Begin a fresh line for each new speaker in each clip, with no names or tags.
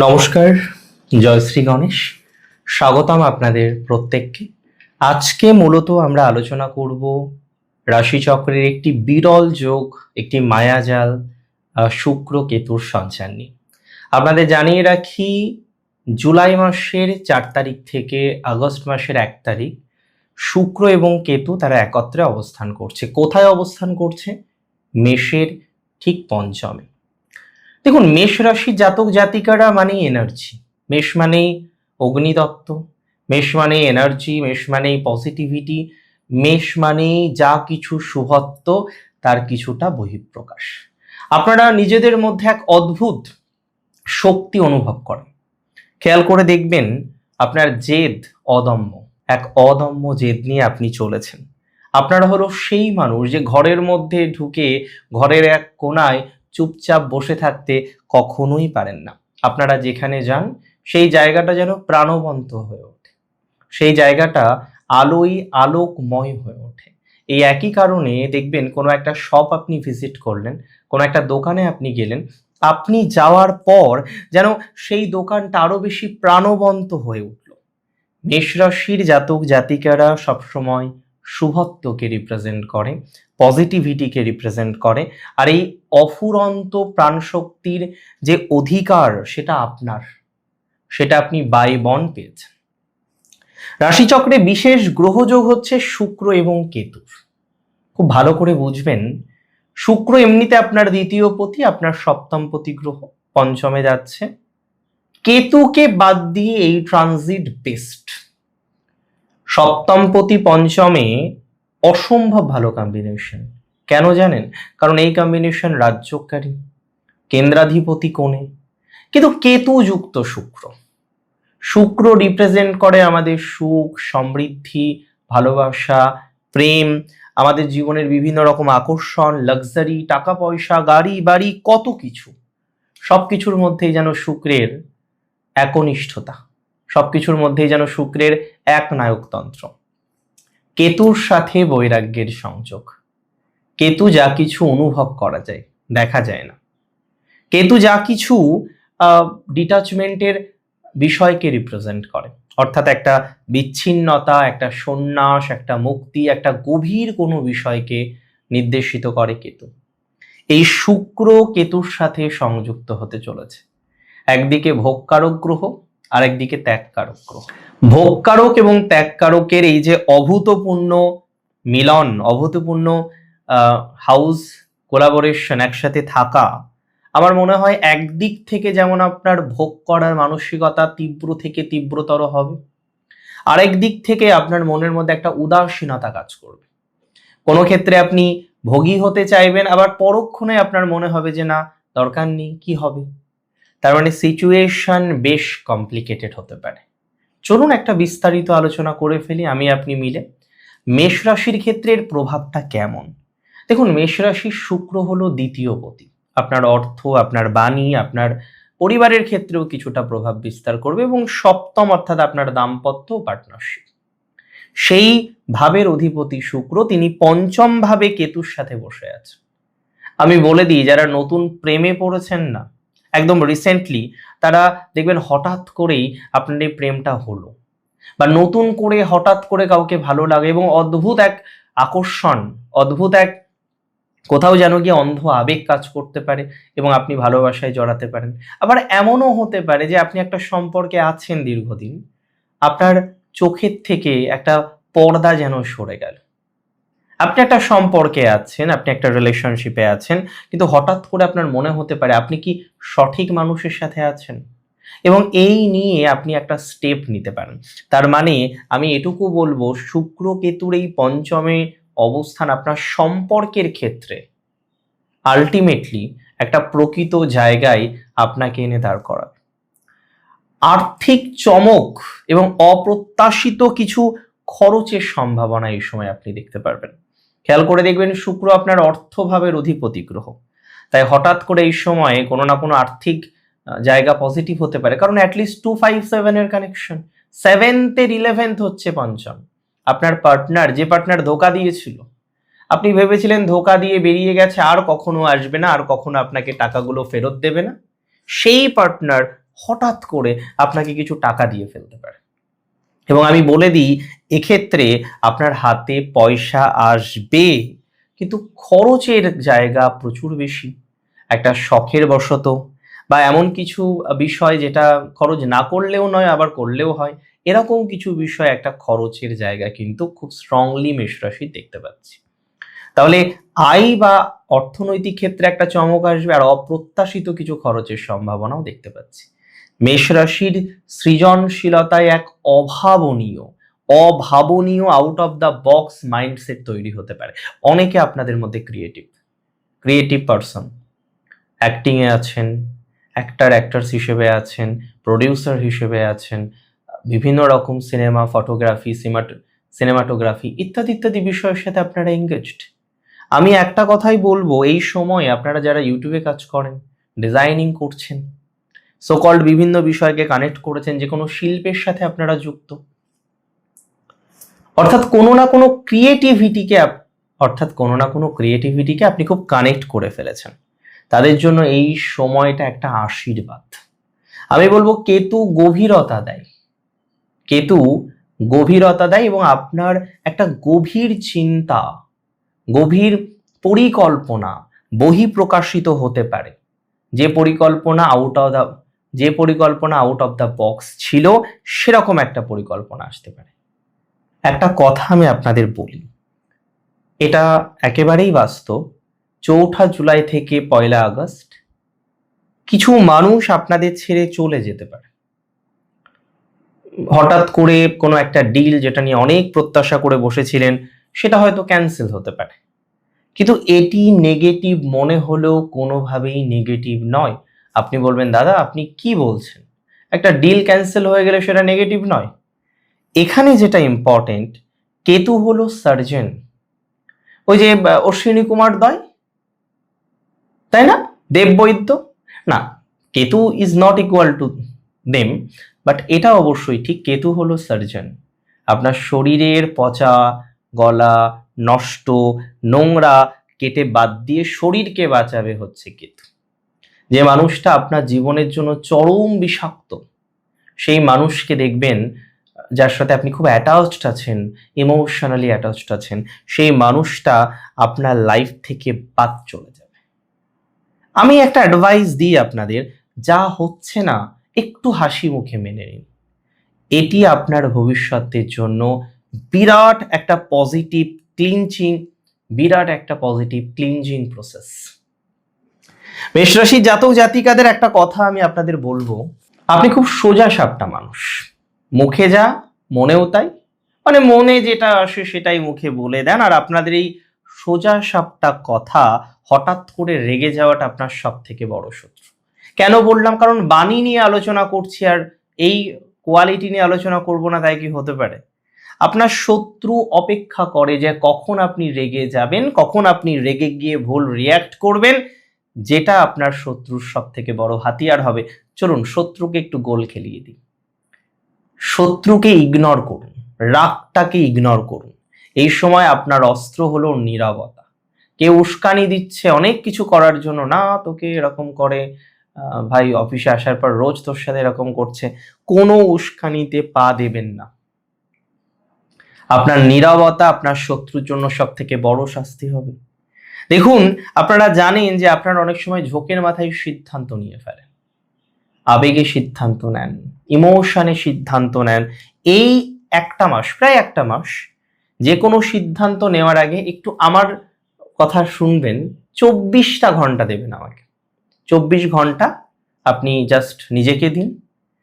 নমস্কার, জয় শ্রী গণেশ। স্বাগতম আপনাদের প্রত্যেককে। আজকে মূলত আমরা আলোচনা করব রাশিচক্রের একটি বিরল যোগ, একটি মায়াজাল, শুক্র কেতুর সঞ্চার নিয়ে। আপনাদের জানিয়ে রাখি, জুলাই মাসের 4 তারিখ থেকে আগস্ট মাসের 1 তারিখ শুক্র এবং কেতু তারা একত্রে অবস্থান করছে। কোথায় অবস্থান করছে? মেষের ঠিক পঞ্চমে। দেখুন, মেষ রাশি জাতক জাতিকারা মানেই এনার্জি, মেষ মানেই অগ্নিতত্ত্ব, মেষ মানেই এনার্জি, মেষ মানেই পজিটিভিটি, মেষ মানেই যা কিছু শুভত্ব তার কিছুটা বহিঃপ্রকাশ। আপনারা নিজেদের মধ্যে এক অদ্ভুত শক্তি অনুভব করেন। খেয়াল করে দেখবেন, আপনার জেদ অদম্য, এক অদম্য জেদ নিয়ে আপনি চলেছেন। আপনারা হলো সেই মানুষ যে ঘরের মধ্যে ঢুকে ঘরের এক কোণায় চুপচাপ বসে থাকতে কখনোই পারেন না। আপনারা যেখানে যান সেই জায়গাটা যেন প্রাণবন্ত হয়ে ওঠে, সেই জায়গাটা আলোয় আলোকময় হয়ে ওঠে। এই একই কারণে দেখবেন, কোনো একটা শপ আপনি ভিজিট করলেন, কোনো একটা দোকানে আপনি গেলেন, আপনি যাওয়ার পর যেন সেই দোকানটা আরো বেশি প্রাণবন্ত হয়ে উঠল। মেষ রাশির জাতক জাতিকারা সবসময় শুভত্বকে রিপ্রেজেন্ট করে, পজিটিভিটিকে রিপ্রেজেন্ট করে, আর এই অফুরন্ত প্রাণশক্তির যে অধিকার সেটা আপনার, সেটা আপনি বাই বর্ন পেয়েছেন। রাশিচক্রে বিশেষ গ্রহযোগ হচ্ছে শুক্র এবং কেতুর। খুব ভালো করে বুঝবেন, শুক্র এমনিতে আপনার দ্বিতীয় পতি, আপনার সপ্তম পতি গ্রহ, পঞ্চমে যাচ্ছে। কেতুকে বাদ দিয়ে এই ট্রানজিট বেস্ট। সপ্তমপতি পঞ্চমে অসম্ভব ভালো কম্বিনেশন। কেন জানেন? কারণ এই কম্বিনেশন রাজ্যকারী, কেন্দ্রাধিপতি কোণে, কিন্তু কেতু যুক্ত শুক্র। শুক্র রিপ্রেজেন্ট করে আমাদের সুখ, সমৃদ্ধি, ভালোবাসা, প্রেম, আমাদের জীবনের বিভিন্ন রকম আকর্ষণ, লাক্সারি, টাকা পয়সা, গাড়ি বাড়ি, কত কিছু। সবকিছুর মধ্যেই যেন শুক্রের একনিষ্ঠতা, সবকিছুর মধ্যেই যেন শুক্রের এক নায়কতন্ত্র। কেতুর সাথে বৈরাগ্যের সংযোগ। কেতু যা কিছু অনুভব করা যায়, দেখা যায় না। কেতু যা কিছু ডিটাচমেন্টের বিষয়কে রিপ্রেজেন্ট করে, অর্থাৎ একটা বিচ্ছিন্নতা, একটা সন্ন্যাস, একটা মুক্তি, একটা গভীর কোনো বিষয়কে নির্দেশিত করে কেতু। এই শুক্র কেতুর সাথে সংযুক্ত হতে চলেছে। একদিকে ভোগকারক গ্রহ, আর একদিকে ত্যাগকারক গ্রহ। ভোগকারক এবং ত্যাগকারকের এই যে অভূতপূর্ণ মিলন, অভূতপূর্ণ হাউস কোলাবোরেশন, একসাথে থাকা, আমার মনে হয় একদিক থেকে যেমন আপনার ভোগ করার মানসিকতা তীব্র থেকে তীব্রতর হবে, আরেক দিক থেকে আপনার মনের মধ্যে একটা উদাসীনতা কাজ করবে। কোনো ক্ষেত্রে আপনি ভোগী হতে চাইবেন, আবার পরক্ষণে আপনার মনে হবে যে না, দরকার নেই, কি হবে। তার মানে সিচুয়েশন বেশ কমপ্লিকেটেড হতে পারে। চলুন একটা বিস্তারিত আলোচনা করে ফেলি আমি আপনি মিলে। মেষ রাশির ক্ষেত্রে এর প্রভাবটা কেমন? দেখুন, মেষ রাশির শুক্র হলো দ্বিতীয় পতি। আপনার অর্থ, আপনার বাণী, আপনার পরিবারের ক্ষেত্রেও কিছুটা প্রভাব বিস্তার করবে, এবং সপ্তম অর্থাৎ আপনার দাম্পত্য পার্টনারশিপ, সেই ভাবের অধিপতি শুক্র তিনি পঞ্চম ভাবে কেতুর সাথে বসে আছে। আমি বলে দিই, যারা নতুন প্রেমে পড়েছেন না, একদম রিসেন্টলি, তারা দেখবেন হঠাৎ করেই আপনার এই প্রেমটা হলো, বা নতুন করে হঠাৎ করে কাউকে ভালো লাগে এবং অদ্ভুত এক আকর্ষণ, অদ্ভুত এক কোথাও যেন গিয়ে অন্ধ আবেগ কাজ করতে পারে এবং আপনি ভালোবাসায় জড়াতে পারেন। আবার এমনও হতে পারে যে আপনি একটা সম্পর্কে আছেন দীর্ঘদিন, আপনার চোখের থেকে একটা পর্দা যেন সরে গেল। আপনি একটা সম্পর্কে আছেন, আপনি একটা রিলেশনশিপে আছেন, কিন্তু হঠাৎ করে আপনার মনে হতে পারে আপনি কি সঠিক মানুষের সাথে আছেন, এবং এই নিয়ে আপনি একটা স্টেপ নিতে পারেন। তার মানে আমি এটুকু বলবো, শুক্র কেতুর এই পঞ্চমে অবস্থান আপনার সম্পর্কের ক্ষেত্রে আলটিমেটলি একটা প্রকৃত জায়গায় আপনাকে এনে দাঁড় করাবে। আর্থিক চমক এবং অপ্রত্যাশিত কিছু খরচের সম্ভাবনা এই সময় আপনি দেখতে পারবেন। খেয়াল করে দেখবেন, শুক্র আপনার অর্থভাবের অধিপতি গ্রহ, তাই হঠাৎ করে এই সময়ে কোনো না কোনো আর্থিক জায়গা পজিটিভ হতে পারে, কারণ অ্যাটলিস্ট 257 এর কানেকশন, 7th এর 11th হচ্ছে পঞ্চম। আপনার পার্টনার, যে পার্টনার ধোকা দিয়েছিল, আপনি ভেবেছিলেন ধোকা দিয়ে বেরিয়ে গেছে, আর কখনো আসবে না, আর কখনো আপনাকে টাকাগুলো ফেরত দেবে না, সেই পার্টনার হঠাৎ করে আপনাকে কিছু টাকা দিয়ে ফেলতে পারে। এবং আমি বলে দিই, এক্ষেত্রে আপনার হাতে পয়সা আসবে, কিন্তু খরচের জায়গা প্রচুর বেশি। একটা শখের বশত বা এমন কিছু বিষয় যেটা খরচ না করলেও নয় আবার করলেও হয়, এরকম কিছু বিষয় একটা খরচের জায়গা কিন্তু খুব স্ট্রংলি মেষ রাশি দেখতে পাচ্ছি। তাহলে আয় বা অর্থনৈতিক ক্ষেত্রে একটা চমক আসবে, আর অপ্রত্যাশিত কিছু খরচের সম্ভাবনাও দেখতে পাচ্ছি। মেষ রাশির সৃজনশীলতায় এক অভাবনীয় out of the box mindset তৈরি হতে পারে। অনেকে আপনাদের মধ্যে ক্রিয়েটিভ পারসন, অ্যাক্টিং এ আছেন, অ্যাক্টার্স হিসেবে আছেন, প্রডিউসার হিসেবে আছেন, বিভিন্ন রকম সিনেমা, ফটোগ্রাফি, সিনেমাটোগ্রাফি ইত্যাদি ইত্যাদি বিষয়ের সাথে আপনারা এঙ্গেজড। আমি একটা কথাই বলবো, এই সময় আপনারা যারা ইউটিউবে কাজ করেন, ডিজাইনিং করছেন, সোকল্ড বিভিন্ন বিষয়কে কানেক্ট করেছেন, যে কোনো শিল্পের সাথে আপনারা যুক্ত, অর্থাৎ কোনো না কোনো ক্রিয়েটিভিটিকে আপনি খুব কানেক্ট করে ফেলেছেন, তাদের জন্য এই সময়টা একটা আশীর্বাদ। আমি বলবো কেতু গভীরতা দেয় এবং আপনার একটা গভীর চিন্তা, গভীর পরিকল্পনা বহিঃপ্রকাশিত হতে পারে। যে পরিকল্পনা আউট অফ দ্য বক্স ছিল, সেরকম একটা পরিকল্পনা আসতে পারে। একটা কথা আমি আপনাদের বলি, এটা একেবারেই বাস্তব। ৪ঠা জুলাই থেকে ১লা আগস্ট কিছু মানুষ আপনাদের ছেড়ে চলে যেতে পারে। হঠাৎ করে কোনো একটা ডিল যেটা নিয়ে অনেক প্রত্যাশা করে বসেছিলেন, সেটা হয়তো ক্যান্সেল হতে পারে। কিন্তু এটি নেগেটিভ মনে হলেও কোনোভাবেই নেগেটিভ নয়। আপনি বলবেন, দাদা আপনি কি বলছেন, একটা ডিল ক্যান্সেল হয়ে গেলে সেটা নেগেটিভ নয়। এখানে যেটা ইম্পর্টেন্ট, কেতু হলো সার্জন, ওই যে অশ্বিনী কুমার দয়, তাই না, দেববৈদ্য, না, Ketu is not equal to them, but এটা অবশ্যই ঠিক, কেতু হলো সার্জন। আপনার শরীরের পচা গলা, নষ্ট নোংরা কেটে বাদ দিয়ে শরীরকে বাঁচাবে হচ্ছে কেতু। যে মানুষটা আপনার জীবনের জন্য চরম বিষাক্ত, সেই মানুষকে দেখবেন যার সাথে আপনি খুব অ্যাটাচড আছেন, ইমোশনালি অ্যাটাচড আছেন, সেই মানুষটা আপনার লাইফ থেকে বাদ চলে যাবে। আমি একটা অ্যাডভাইস দিই আপনাদের, যা হচ্ছে না একটু হাসি মুখে মেনে নিন। এটি আপনার ভবিষ্যতের জন্য বিরাট একটা পজিটিভ ক্লিনজিং প্রসেস। মেষরাশি জাতক জাতিকাদের একটা কথা আমি আপনাদের বলবো, আপনি খুব সোজা সাপটা মানুষ, মুখে যা মনেও তাই, মানে মনে যেটা আসে সেটাই মুখে বলে দেন। আর আপনাদের এই সোজা সাপটা কথা হঠাৎ করে রেগে যাওয়াটা আপনার সব থেকে বড় শত্রু। কেন বললাম, কারণ বাণী নিয়ে আলোচনা করছি আর এই কোয়ালিটি নিয়ে আলোচনা করব না, তাই কি হতে পারে? আপনার শত্রু অপেক্ষা করে যে কখন আপনি রেগে যাবেন, কখন আপনি রেগে গিয়ে ভুল রিয়াক্ট করবেন, যেটা আপনার শত্রুর সব থেকে বড় হাতিয়ার হবে। চলুন শত্রুকে একটু গোল খেলিয়ে দিই। শত্রুকে ইগনোর করুন, রাগটাকে ইগনোর করুন। এই সময় আপনার অস্ত্র হলো নীরবতা। কেউ উস্কানি দিচ্ছে অনেক কিছু করার জন্য, না তোকে এরকম করে, ভাই অফিসে আসার পর রোজ তোর সাথে এরকম করছে, কোনো উস্কানিতে পা দেবেন না। আপনার নীরবতা আপনার শত্রুর জন্য সব থেকে বড় শাস্তি হবে। দেখুন, আপনারা জানেন যে আপনারা অনেক সময় ঝোঁকের মাথায় সিদ্ধান্ত নিয়ে ফেলেন, আবেগে সিদ্ধান্ত নেন, ইমোশনে সিদ্ধান্ত নেন। এই প্রায় একটা মাস যে কোনো সিদ্ধান্ত নেওয়ার আগে একটু আমার কথা শুনবেন, 24টা ঘন্টা দেবেন আমাকে। 24 ঘন্টা আপনি জাস্ট নিজেকে দিন,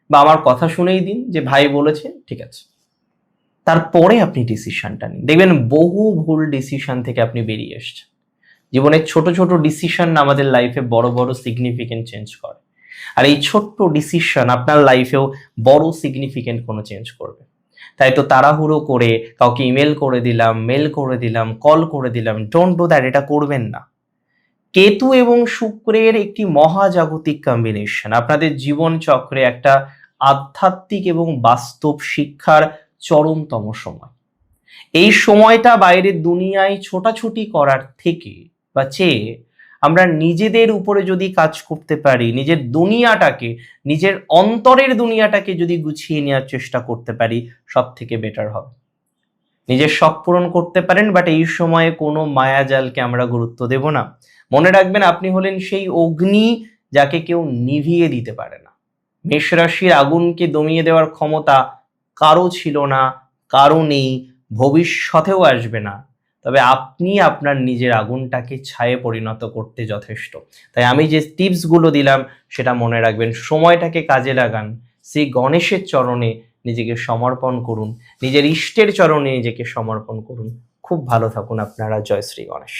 বা আমার কথা শুনেই দিন যে ভাই বলেছে ঠিক আছে, তারপরে আপনি ডিসিশনটা নিন। দেখবেন বহু ভুল ডিসিশন থেকে আপনি বেরিয়ে এসছেন। জীবনের ছোট ছোট ডিসিশন আমাদের লাইফে বড় বড় সিগনিফিকেন্ট চেঞ্জ করে, আর এই ছোট্ট ডিসিশন আপনার লাইফেও বড় সিগনিফিকেন্ট কোনো চেঞ্জ করবে। তাই তো তাড়াহুড়ো করে কাউকে ইমেল করে দিলাম, মেল করে দিলাম, কল করে দিলাম, ডোন্ট ডু দ্যাট, এটা করবেন না। কেতু এবং শুক্রের একটি মহাজাগতিক কম্বিনেশন আপনাদের জীবন চক্রে একটা আধ্যাত্মিক এবং বাস্তব শিক্ষার চরমতম সময়। এই সময়টা বাইরের দুনিয়ায় ছোটাছুটি করার থেকে বা চেয়ে আমরা নিজেদের উপরে যদি কাজ করতে পারি, নিজের দুনিয়াটাকে, নিজের অন্তরের দুনিয়াটাকে যদি গুছিয়ে নেওয়ার চেষ্টা করতে পারি, সব থেকে বেটার হবে। নিজের শখ পূরণ করতে পারেন, বাট এই সময়ে কোনো মায়াজালকে আমরা গুরুত্ব দেব না। মনে রাখবেন, আপনি হলেন সেই অগ্নি যাকে কেউ নিভিয়ে দিতে পারে না। মেষ রাশির আগুনকে দমিয়ে দেওয়ার ক্ষমতা কারো ছিল না, কারো নেই, ভবিষ্যতেও আসবে না। তবে আপনি আপনার নিজের আগুনটাকে ছায়ে পরিণত করতে যথেষ্ট। তাই আমি যে টিপসগুলো দিলাম সেটা মনে রাখবেন, সময়টাকে কাজে লাগান, শ্রী গণেশের চরণে নিজেকে সমর্পণ করুন, নিজের ইষ্টের চরণে নিজেকে সমর্পণ করুন। খুব ভালো থাকুন আপনারা। জয় শ্রী গণেশ।